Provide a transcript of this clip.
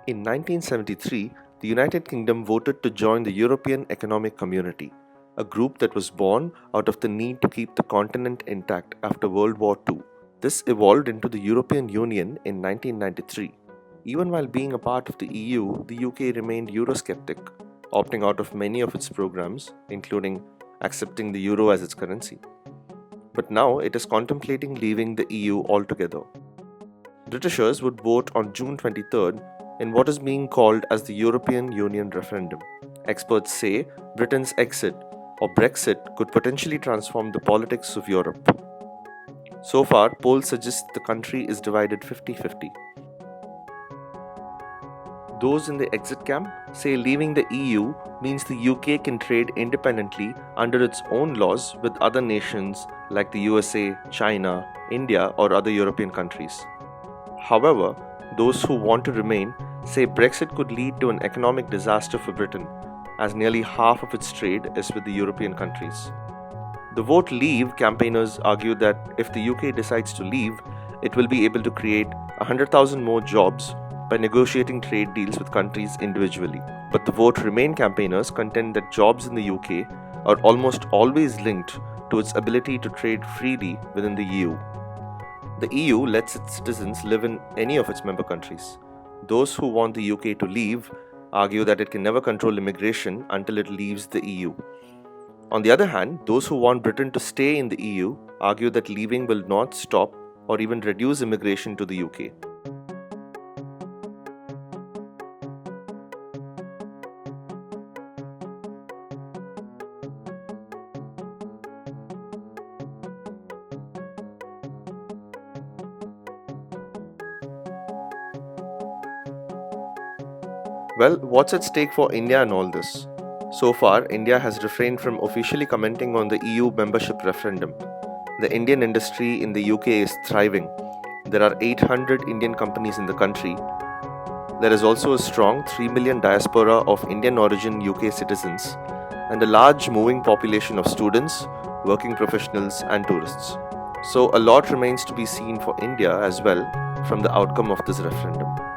In 1973, the United Kingdom voted to join the European Economic Community, a group that was born out of the need to keep the continent intact after World War II. This evolved into the European Union in 1993. Even while being a part of the EU, the UK remained Eurosceptic, opting out of many of its programs, including accepting the euro as its currency. But now it is contemplating leaving the EU altogether. Britishers would vote on June 23rd in what is being called as the European Union referendum. Experts say Britain's exit or Brexit could potentially transform the politics of Europe. So far, polls suggest the country is divided 50-50. Those in the exit camp say leaving the EU means the UK can trade independently under its own laws with other nations like the USA, China, India, or other European countries. However, those who want to remain say Brexit could lead to an economic disaster for Britain, as nearly half of its trade is with the European countries. The Vote Leave campaigners argue that if the UK decides to leave, it will be able to create 100,000 more jobs by negotiating trade deals with countries individually. But the Vote Remain campaigners contend that jobs in the UK are almost always linked to its ability to trade freely within the EU. The EU lets its citizens live in any of its member countries. Those who want the UK to leave argue that it can never control immigration until it leaves the EU. On the other hand, those who want Britain to stay in the EU argue that leaving will not stop or even reduce immigration to the UK. Well, what's at stake for India in all this? So far, India has refrained from officially commenting on the EU membership referendum. The Indian industry in the UK is thriving. There are 800 Indian companies in the country. There is also a strong 3 million diaspora of Indian origin UK citizens and a large moving population of students, working professionals, and tourists. So, a lot remains to be seen for India as well from the outcome of this referendum.